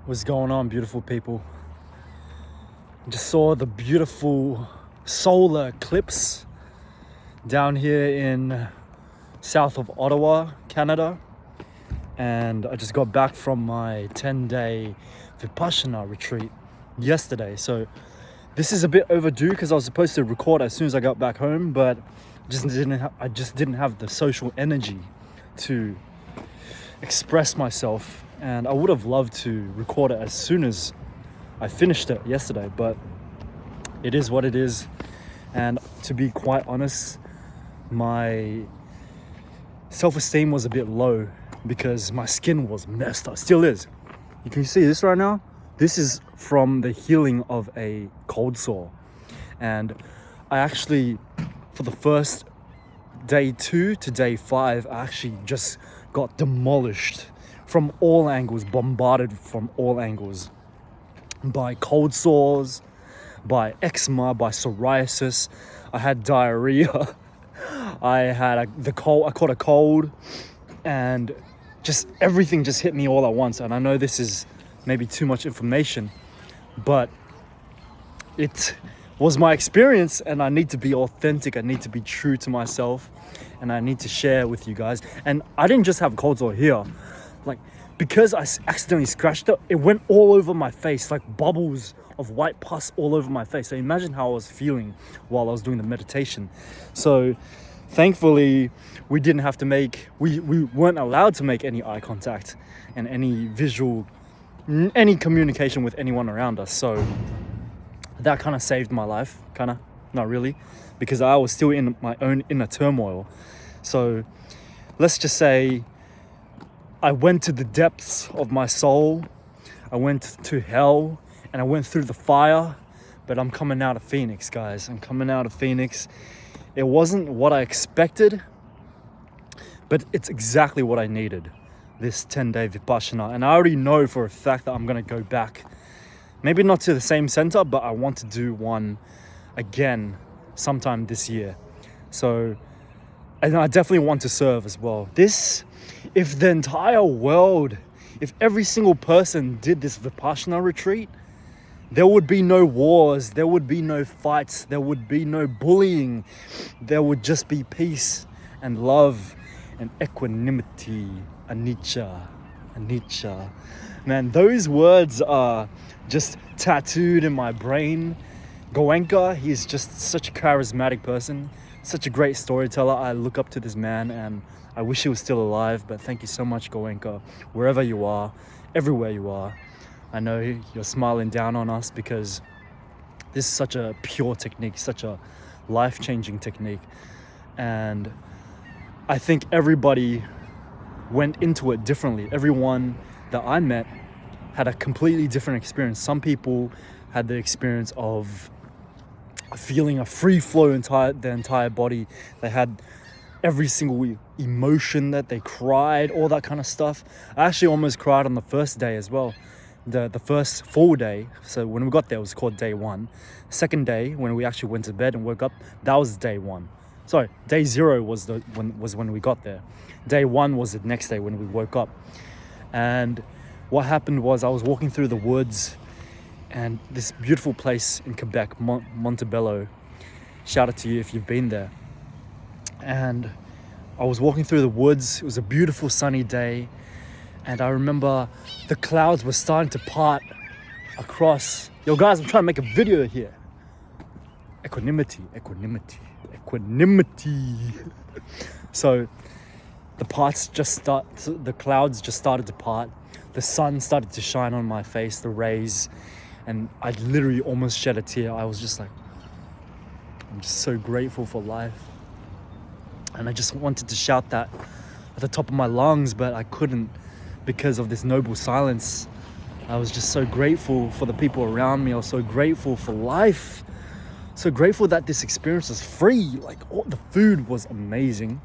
What's going on, beautiful people? Just saw the beautiful solar eclipse down here in south of Ottawa, Canada. And I just got back from my 10-day Vipassana retreat yesterday. So this is a bit overdue because I was supposed to record as soon as I got back home, but I just didn't have the social energy to express myself. And I would have loved to record it as soon as I finished it yesterday, but it is what it is. And to be quite honest, my self-esteem was a bit low because my skin was messed up. Still is. You can see this right now. This is from the healing of a cold sore. And I actually, for the first day 2 to day 5, I actually just got demolished from all angles, bombarded from all angles by cold sores, by eczema, by psoriasis. I had diarrhea. I caught a cold, and just everything just hit me all at once. And I know this is maybe too much information, but it was my experience, and I need to be authentic. I need to be true to myself, and I need to share with you guys. And I didn't just have a cold sore here. Like, because I accidentally scratched it went all over my face, like bubbles of white pus all over my face. So imagine how I was feeling while I was doing the meditation. So thankfully, we weren't allowed to make any eye contact and any communication with anyone around us. So that kind of saved my life, not really, because I was still in my own inner turmoil. So let's just say I went to the depths of my soul. I went to hell and I went through the fire, but I'm coming out of Phoenix, guys. I'm coming out of Phoenix. It wasn't what I expected, but it's exactly what I needed, this 10-day Vipassana. And I already know for a fact that I'm gonna go back, maybe not to the same center, but I want to do one again sometime this year. So, and I definitely want to serve as well. If the entire world, if every single person did this Vipassana retreat, there would be no wars, there would be no fights, there would be no bullying. There would just be peace and love and equanimity. Anicca. Man, those words are just tattooed in my brain. Goenka, he's just such a charismatic person, such a great storyteller. I look up to this man, and I wish he was still alive, but thank you so much, Goenka, wherever you are, everywhere you are. I know you're smiling down on us because this is such a pure technique, such a life-changing technique. And I think everybody went into it differently. Everyone that I met had a completely different experience. Some people had the experience of feeling a free flow their entire body. They had every single emotion, that they cried, all that kind of stuff. I actually almost cried on the first day as well. The first full day. So when we got there, it was called day 1. Second day, when we actually went to bed and woke up, that was day 1. Sorry, day 0 was when we got there. Day 1 was the next day when we woke up. And what happened was I was walking through the woods, and this beautiful place in Quebec, Montebello. Shout out to you if you've been there. And I was walking through the woods. It was a beautiful sunny day. And I remember the clouds were starting to part across. Yo guys, I'm trying to make a video here. Equanimity. So the clouds just started to part. The sun started to shine on my face, the rays. And I literally almost shed a tear. I was just like, I'm just so grateful for life. And I just wanted to shout that at the top of my lungs, but I couldn't because of this noble silence. I was just so grateful for the people around me. I was so grateful for life. So grateful that this experience was free. Like, the food was amazing.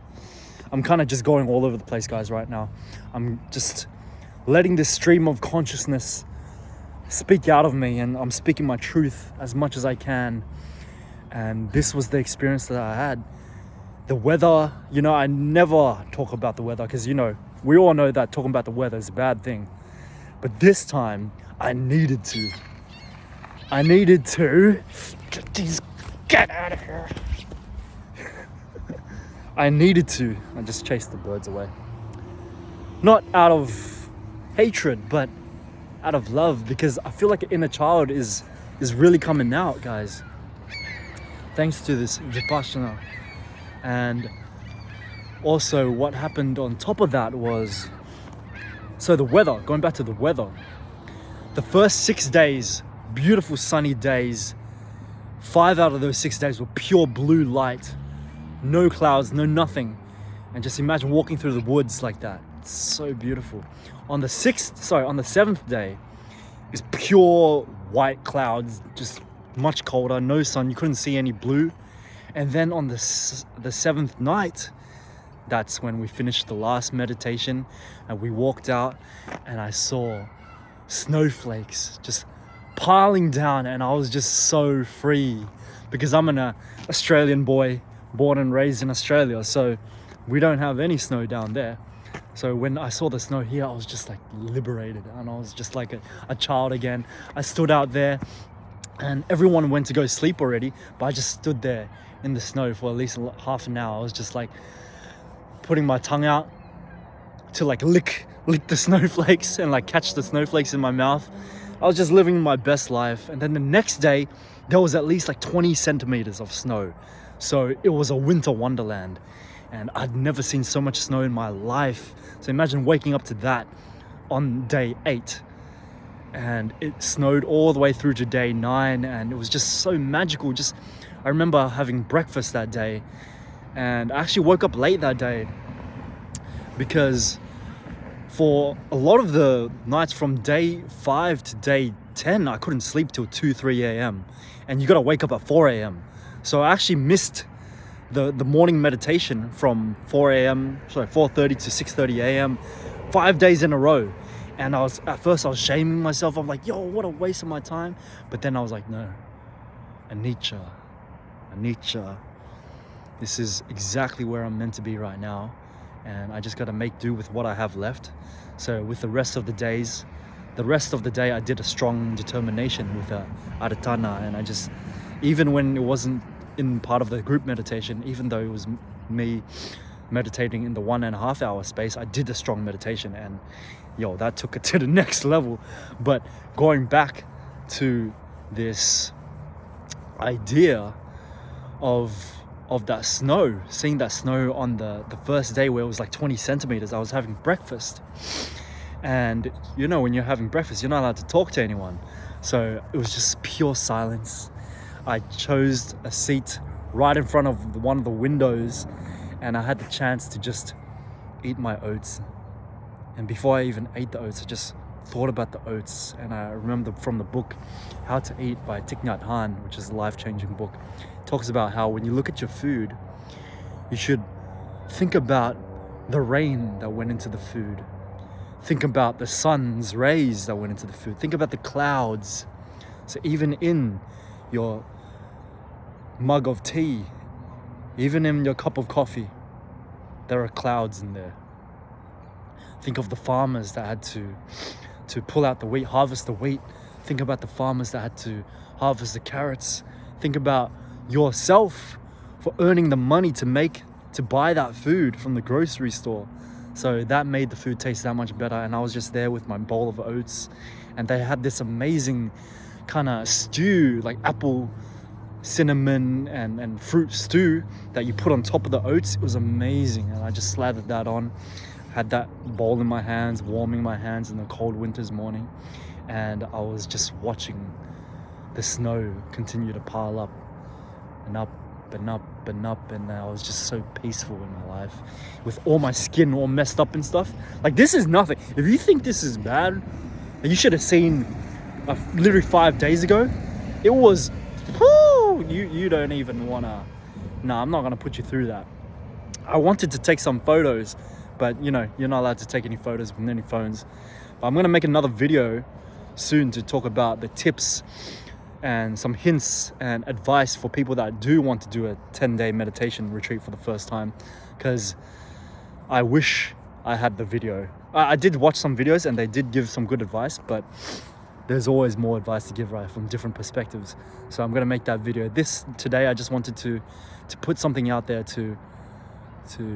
I'm kind of just going all over the place, guys, right now. I'm just letting this stream of consciousness speak out of me, and I'm speaking my truth as much as I can. And this was the experience that I had. The weather, I never talk about the weather because, we all know that talking about the weather is a bad thing. But this time, I needed to. Get out of here. I needed to. I just chased the birds away. Not out of hatred, but out of love, because I feel like an inner child is really coming out, guys. Thanks to this Vipassana. And also what happened on top of that was, so the weather, going back to the weather, the first 6 days, beautiful sunny days, 5 out of those 6 days were pure blue light, no clouds, no nothing. And just imagine walking through the woods like that. It's so beautiful. On the 7th day, it's pure white clouds, just much colder, no sun, you couldn't see any blue. And then on the 7th night, that's when we finished the last meditation, and we walked out, and I saw snowflakes just piling down, and I was just so free, because I'm an Australian boy born and raised in Australia, so we don't have any snow down there. So when I saw the snow here, I was just like liberated, and I was just like a child again. I stood out there, and everyone went to go sleep already, but I just stood there in the snow for at least half an hour. I was just like putting my tongue out to like lick the snowflakes and like catch the snowflakes in my mouth. I was just living my best life. And then the next day, there was at least like 20 centimeters of snow. So it was a winter wonderland. And I'd never seen so much snow in my life. So imagine waking up to that on day 8. And it snowed all the way through to day 9. And it was just so magical. I remember having breakfast that day. And I actually woke up late that day, because for a lot of the nights from day 5 to day 10, I couldn't sleep till 2-3 a.m. And you got to wake up at 4 a.m. So I actually missed the morning meditation from 4:30 to 6:30 a.m. 5 days in a row. And at first I was shaming myself. I'm like, yo, what a waste of my time. But then I was like, no, anicca. This is exactly where I'm meant to be right now. And I just got to make do with what I have left. So with the rest of the day, I did a strong determination with Aratana. And I just, even when it wasn't in part of the group meditation, even though it was me meditating in the 1.5 hour space, I did a strong meditation, and that took it to the next level. But going back to this idea of that snow, seeing that snow on the first day where it was like 20 centimeters, I was having breakfast. And when you're having breakfast, you're not allowed to talk to anyone. So it was just pure silence. I chose a seat right in front of one of the windows, and I had the chance to just eat my oats. And before I even ate the oats, I just thought about the oats. And I remember from the book How to Eat by Thich Nhat Hanh, which is a life-changing book, it talks about how when you look at your food, you should think about the rain that went into the food. Think about the sun's rays that went into the food. Think about the clouds. So even in your mug of tea, even in your cup of coffee, there are clouds in there. Think of the farmers that had to pull out the wheat, harvest the wheat. Think about the farmers that had to harvest the carrots. Think about yourself for earning the money to buy that food from the grocery store. So that made the food taste that much better. And I was just there with my bowl of oats, and they had this amazing kind of stew, like apple, cinnamon and fruit stew that you put on top of the oats. It was amazing. And I just slathered that on, had that bowl in my hands, warming my hands in the cold winter's morning. And I was just watching the snow continue to pile up and up and up and up, and I was just so peaceful in my life, with all my skin all messed up and stuff. Like, this is nothing. If you think this is bad, you should have seen literally 5 days ago. It was, you don't even wanna. Nah, I'm not gonna put you through that. I wanted to take some photos, but you're not allowed to take any photos with any phones. But I'm gonna make another video soon to talk about the tips and some hints and advice for people that do want to do a 10-day meditation retreat for the first time, because I wish I had the video I did watch some videos and they did give some good advice, but there's always more advice to give, right, from different perspectives. So I'm gonna make that video. Today I just wanted to put something out there to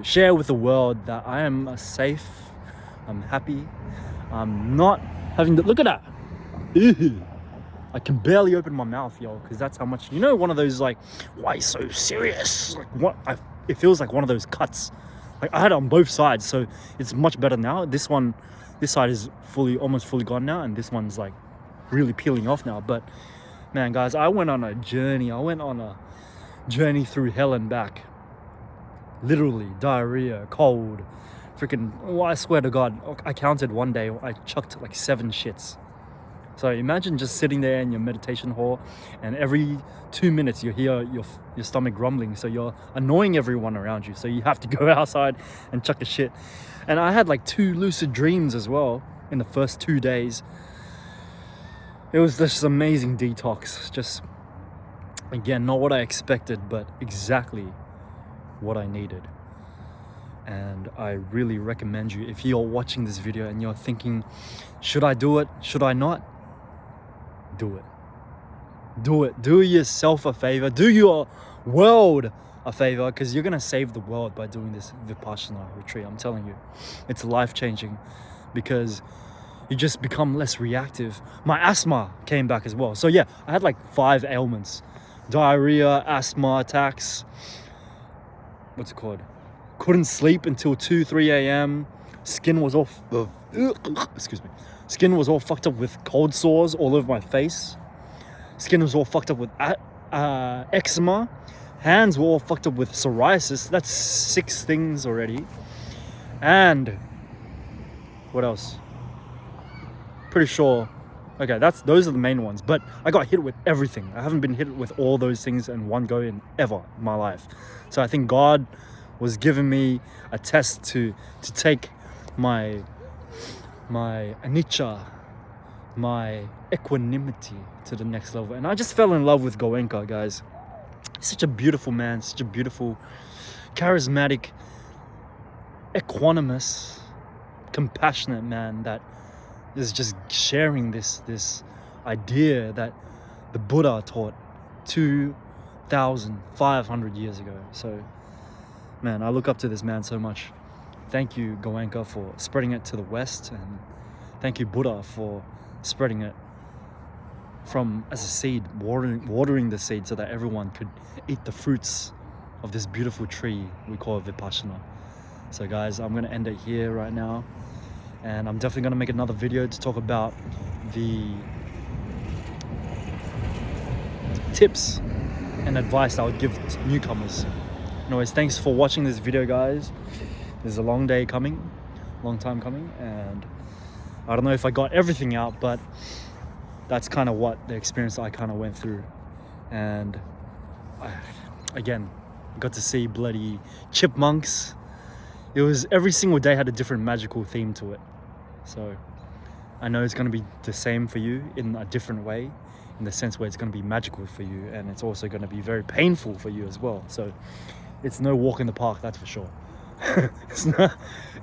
share with the world that I am safe, I'm happy, I'm not having to look at that. Ew. I can barely open my mouth, yo, because that's how much, one of those like, why so serious? Like it feels like one of those cuts. Like I had it on both sides, so it's much better now. This side is almost fully gone now, and this one's like really peeling off now. But man, guys, I went on a journey. I went on a journey through hell and back. Literally, diarrhea, cold, freaking. Well, I swear to God, I counted one day. I chucked like 7 shits. So imagine just sitting there in your meditation hall, and every 2 minutes you hear your stomach grumbling. So you're annoying everyone around you. So you have to go outside and chuck a shit. And I had like 2 lucid dreams as well in the first 2 days. It was just amazing detox. Just, again, not what I expected, but exactly what I needed. And I really recommend you, if you're watching this video and you're thinking, should I do it? Should I not? Do it. Do it. Do yourself a favor. Do your world a favor, because you're going to save the world by doing this Vipassana retreat. I'm telling you, it's life-changing, because you just become less reactive. My asthma came back as well. So yeah, I had like 5 ailments: diarrhea, asthma attacks, what's it called? Couldn't sleep until 2-3 a.m. Skin was all Skin was all fucked up with cold sores all over my face. Skin was all fucked up with eczema. Hands were all fucked up with psoriasis. That's 6 things already. And what else? Pretty sure. Okay, those are the main ones. But I got hit with everything. I haven't been hit with all those things in one go ever in my life. So I think God was giving me a test to take my anicca, my equanimity to the next level. And I just fell in love with Goenka, guys. He's such a beautiful man, such a beautiful, charismatic, equanimous, compassionate man that is just sharing this idea that the Buddha taught 2,500 years ago. So, man, I look up to this man so much. Thank you, Goenka, for spreading it to the West, and thank you, Buddha, for spreading it as a seed, watering the seed so that everyone could eat the fruits of this beautiful tree we call Vipassana. So guys, I'm going to end it here right now, and I'm definitely going to make another video to talk about the tips and advice I would give to newcomers. Anyways, thanks for watching this video, guys. There's a long time coming, and I don't know if I got everything out, but that's kind of what the experience I kind of went through. And again, got to see bloody chipmunks. It was, every single day had a different magical theme to it. So I know it's going to be the same for you in a different way, in the sense where it's going to be magical for you, and it's also going to be very painful for you as well. So it's no walk in the park, that's for sure.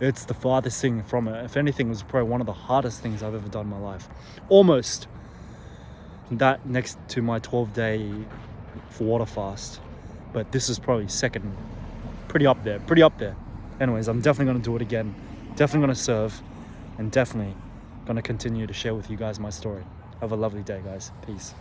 It's the farthest thing from it. If anything, it was probably one of the hardest things I've ever done in my life. Almost that, next to my 12-day water fast. But this is probably second, pretty up there. Anyways, I'm definitely going to do it again. Definitely going to serve, and definitely going to continue to share with you guys my story. Have a lovely day, guys. Peace.